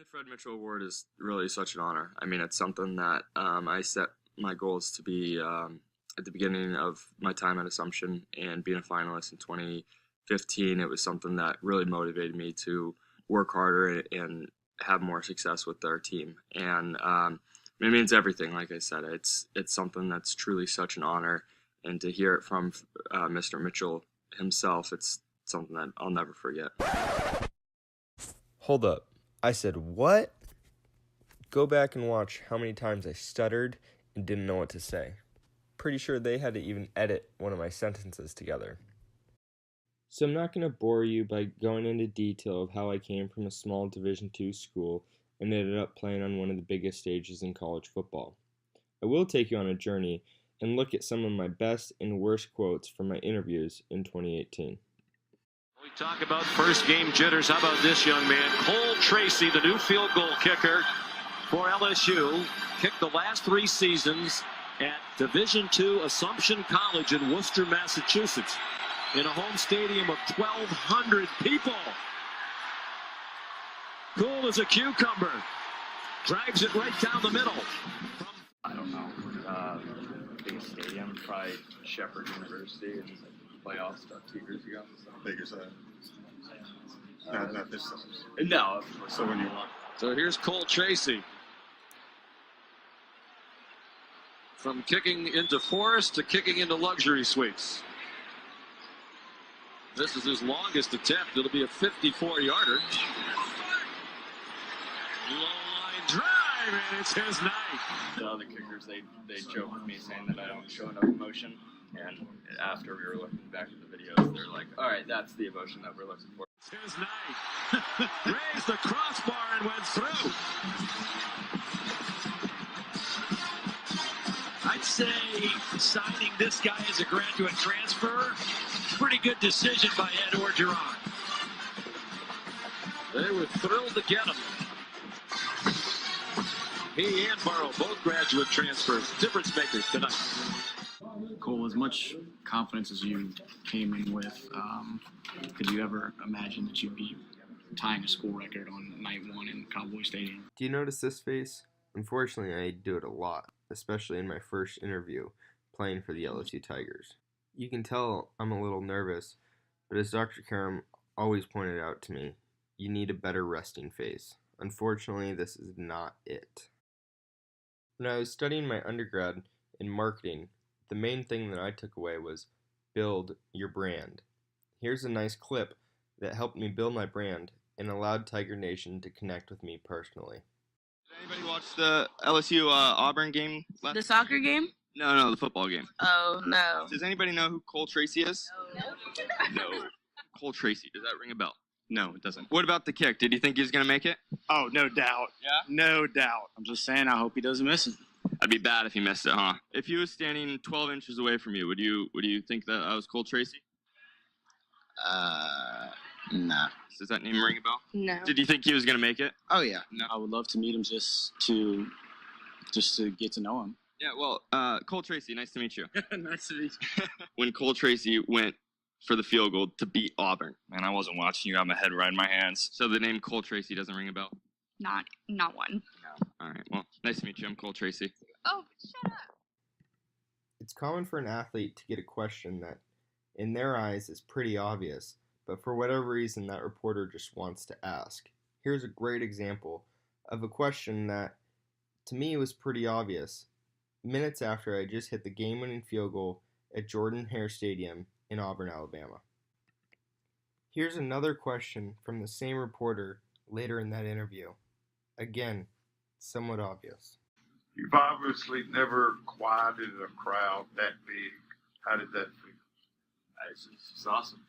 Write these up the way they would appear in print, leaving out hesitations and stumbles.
Winning the Fred Mitchell Award is really such an honor. I mean, it's something that I set my goals to be at the beginning of my time at Assumption, and being a finalist in 2015, it was something that really motivated me to work harder and have more success with our team. And it means everything. Like I said, it's something that's truly such an honor, and to hear it from Mr. Mitchell himself, it's something that I'll never forget. Hold up. I said, what? Go back and watch how many times I stuttered and didn't know what to say. Pretty sure they had to even edit one of my sentences together. So I'm not going to bore you by going into detail of how I came from a small Division II school and ended up playing on one of the biggest stages in college football. I will take you on a journey and look at some of my best and worst quotes from my interviews in 2018. We talk about first game jitters. How about this young man, Cole Tracy, the new field goal kicker for LSU. Kicked the last 3 seasons at Division II Assumption College in Worcester, Massachusetts, in a home stadium of 1,200 people. Cool as a cucumber. Drives it right down the middle. I don't know. Biggest stadium, probably Shepherd University in the playoffs about 2 years ago. Bigger size. Not this size. No, of course. So when you walk. So here's Cole Tracy. From kicking into Forest to kicking into luxury suites. This is his longest attempt. It'll be a 54-yarder. Low-line drive, and it's his night. The other kickers, they joke with me saying that I don't show enough emotion. And after we were looking back at the videos, they're like, all right, that's the emotion that we're looking for. It's his night. Raised the crossbar and went through. I'd say signing this guy as a graduate transfer, pretty good decision by Ed Orgeron. They were thrilled to get him. He and Burrow, both graduate transfers, difference makers tonight. Cole, as much confidence as you came in with, could you ever imagine that you'd be tying a school record on night 1 in Cowboy Stadium? Do you notice this face? Unfortunately, I do it a lot, especially in my first interview playing for the LSU Tigers. You can tell I'm a little nervous, but as Dr. Karem always pointed out to me, you need a better resting face. Unfortunately, this is not it. When I was studying my undergrad in marketing, the main thing that I took away was build your brand. Here's a nice clip that helped me build my brand and allowed Tiger Nation to connect with me personally. Did anybody watch the LSU Auburn game? The soccer game? No, the football game. Oh, no. Does anybody know who Cole Tracy is? No. Cole Tracy, does that ring a bell? No, it doesn't. What about the kick? Did you think he was going to make it? Oh, no doubt. Yeah? No doubt. I'm just saying, I hope he doesn't miss it. That'd be bad if he missed it, huh? If he was standing 12 inches away from you, would you think that I was Cole Tracy? Nah. Does that name ring a bell? No. Did you think he was going to make it? Oh, yeah. No. I would love to meet him just to get to know him. Yeah, well, Cole Tracy, nice to meet you. Nice to meet you. When Cole Tracy went for the field goal to beat Auburn. Man, I wasn't watching you. I had my head right in my hands. So the name Cole Tracy doesn't ring a bell? Not one. No. All right, well, nice to meet you. I'm Cole Tracy. Oh, shut up. It's common for an athlete to get a question that, in their eyes, is pretty obvious, but for whatever reason that reporter just wants to ask. Here's a great example of a question that, to me, was pretty obvious, minutes after I just hit the game-winning field goal at Jordan-Hare Stadium in Auburn, Alabama. Here's another question from the same reporter later in that interview. Again, somewhat obvious. You've obviously never quieted a crowd that big. How did that feel? It's awesome.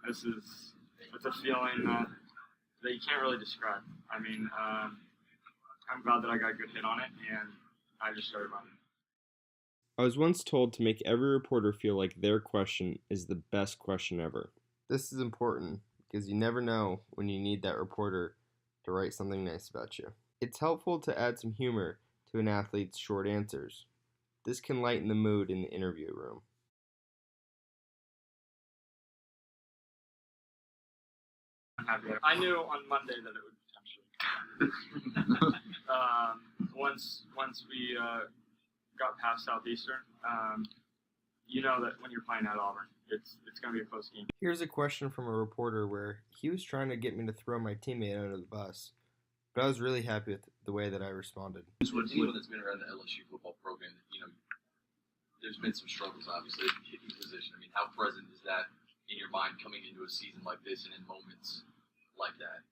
It's a feeling that you can't really describe. I mean, I'm glad that I got a good hit on it, and I just started running. I was once told to make every reporter feel like their question is the best question ever. This is important because you never know when you need that reporter to write something nice about you. It's helpful to add some humor to an athlete's short answers. This can lighten the mood in the interview room. I knew on Monday that it would potentially. Once we got past Southeastern, you know that when you're playing at Auburn, it's going to be a close game. Here's a question from a reporter where he was trying to get me to throw my teammate under the bus, but I was really happy with the way that I responded. For anyone that's been around the LSU football program, there's been some struggles, obviously, in kicking position. I mean, how present is that in your mind coming into a season like this and in moments like that?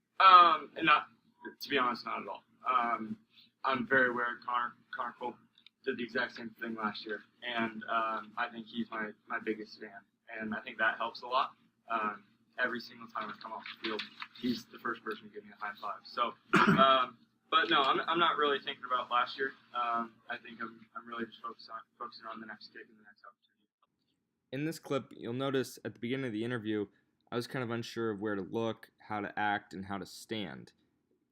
Not, to be honest, not at all. I'm very aware Connor Cole did the exact same thing last year, and I think he's my biggest fan, and I think that helps a lot. Every single time I come off the field, he's the first person to give me a high five. So, but no, I'm not really thinking about last year. I think I'm really just focusing on the next kick and the next opportunity. In this clip, you'll notice at the beginning of the interview, I was kind of unsure of where to look, how to act, and how to stand.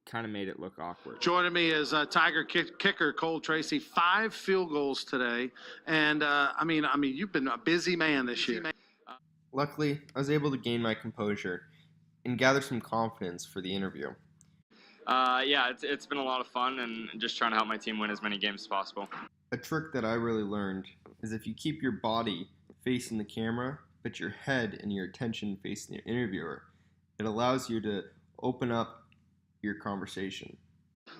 Kind of made it look awkward. Joining me is Tiger kicker Cole Tracy. 5 field goals today, and I mean, you've been a busy man this year. Luckily, I was able to gain my composure and gather some confidence for the interview. Yeah, it's been a lot of fun and just trying to help my team win as many games as possible. A trick that I really learned is if you keep your body facing the camera, but your head and your attention facing the interviewer, it allows you to open up your conversation.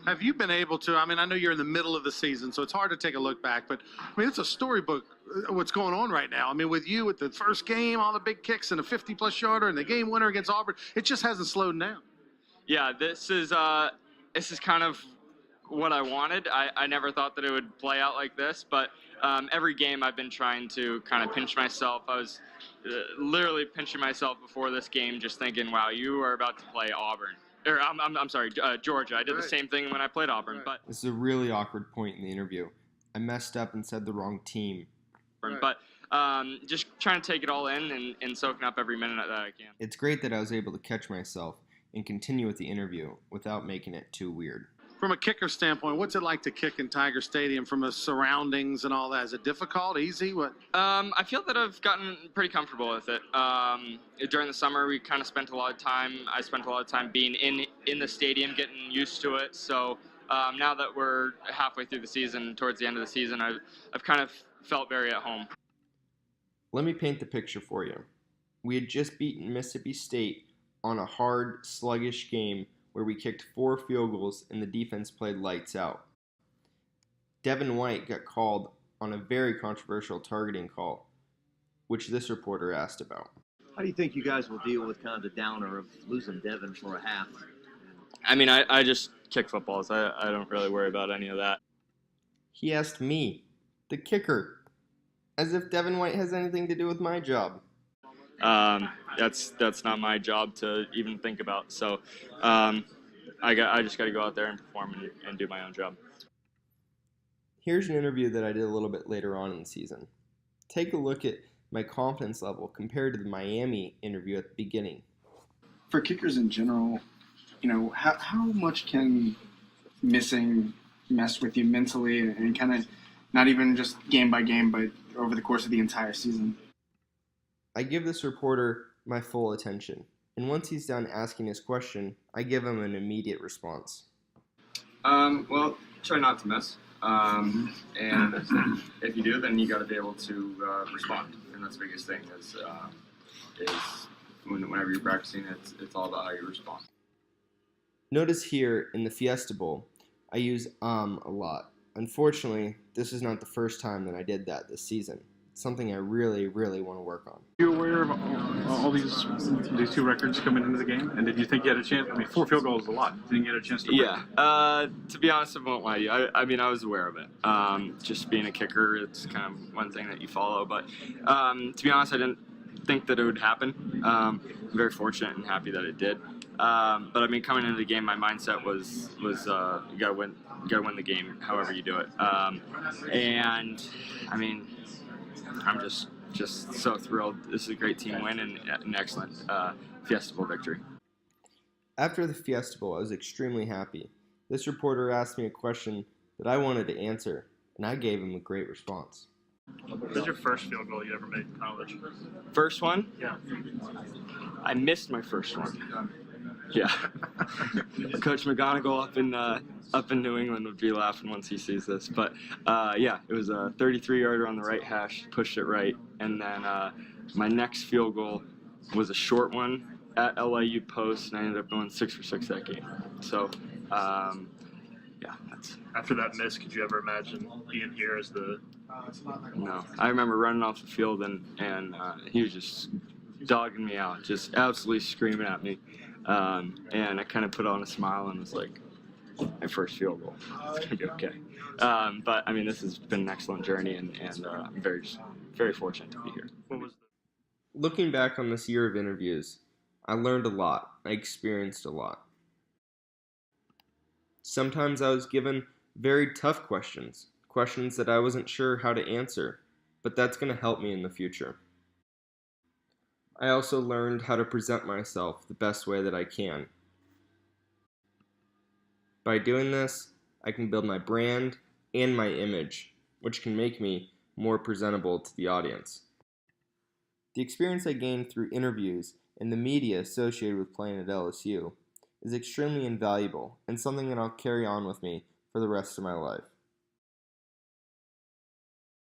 Have you been able to, I know you're in the middle of the season, so it's hard to take a look back, but it's a storybook what's going on right now. With you, with the first game, all the big kicks and a 50-plus yarder and the game winner against Auburn, it just hasn't slowed down. Yeah, this is kind of what I wanted. I never thought that it would play out like this, but every game I've been trying to kind of pinch myself. I was literally pinching myself before this game, just thinking, wow, you are about to play Auburn. Or I'm sorry, Georgia. I did the same thing when I played Auburn. But this is a really awkward point in the interview. I messed up and said the wrong team. But just trying to take it all in and soaking up every minute that I can. It's great that I was able to catch myself and continue with the interview without making it too weird. From a kicker standpoint, what's it like to kick in Tiger Stadium from the surroundings and all that? Is it difficult, easy? What? I feel that I've gotten pretty comfortable with it. During the summer, we kind of spent a lot of time. I spent a lot of time being in the stadium, getting used to it. So now that we're halfway through the season, towards the end of the season, I've kind of felt very at home. Let me paint the picture for you. We had just beaten Mississippi State on a hard, sluggish game where we kicked 4 field goals and the defense played lights out. Devin White got called on a very controversial targeting call, which this reporter asked about. How do you think you guys will deal with kind of the downer of losing Devin for a half? I just kick footballs. I don't really worry about any of that. He asked me, the kicker, as if Devin White has anything to do with my job. That's not my job to even think about. So I just got to go out there and perform and do my own job. Here's an interview that I did a little bit later on in the season. Take a look at my confidence level compared to the Miami interview at the beginning. For kickers in general, how much can missing mess with you mentally and kind of not even just game by game, but over the course of the entire season? I give this reporter my full attention, and once he's done asking his question, I give him an immediate response. Well, try not to miss. And if you do, then you got to be able to respond. And that's the biggest thing is whenever you're practicing, it's all about how you respond. Notice here in the Fiesta Bowl, I use a lot. Unfortunately, this is not the first time that I did that this season. It's something I really, really want to work on. Are you aware of all these 2 records coming into the game? And did you think you had a chance? 4 field goals is a lot. Didn't you get a chance to win? Yeah. To be honest, I won't lie to you. I was aware of it. Just being a kicker, it's kind of one thing that you follow. But to be honest, I didn't think that it would happen. I'm very fortunate and happy that it did. But coming into the game, my mindset was you gotta win the game, however you do it. I'm just so thrilled. This is a great team win and an excellent Fiesta Bowl victory. After the Fiesta Bowl, I was extremely happy. This reporter asked me a question that I wanted to answer, and I gave him a great response. What was your first field goal you ever made in college? First one? Yeah. I missed my first one. Yeah. Coach McGonigal up in New England would be laughing once he sees this. But yeah, it was a 33-yarder on the right hash, pushed it right, and then my next field goal was a short one at LIU post, and I ended up going 6 for 6 that game. So yeah, that's. After that miss, could you ever imagine being here as the? No, I remember running off the field and he was just dogging me out, just absolutely screaming at me. And I kind of put on a smile and was like, my first field goal. It's going to be okay. But, I mean, this has been an excellent journey, and I'm very, very fortunate to be here. Looking back on this year of interviews, I learned a lot. I experienced a lot. Sometimes I was given very tough questions that I wasn't sure how to answer, but that's going to help me in the future. I also learned how to present myself the best way that I can. By doing this, I can build my brand and my image, which can make me more presentable to the audience. The experience I gained through interviews and the media associated with playing at LSU is extremely invaluable and something that I'll carry on with me for the rest of my life.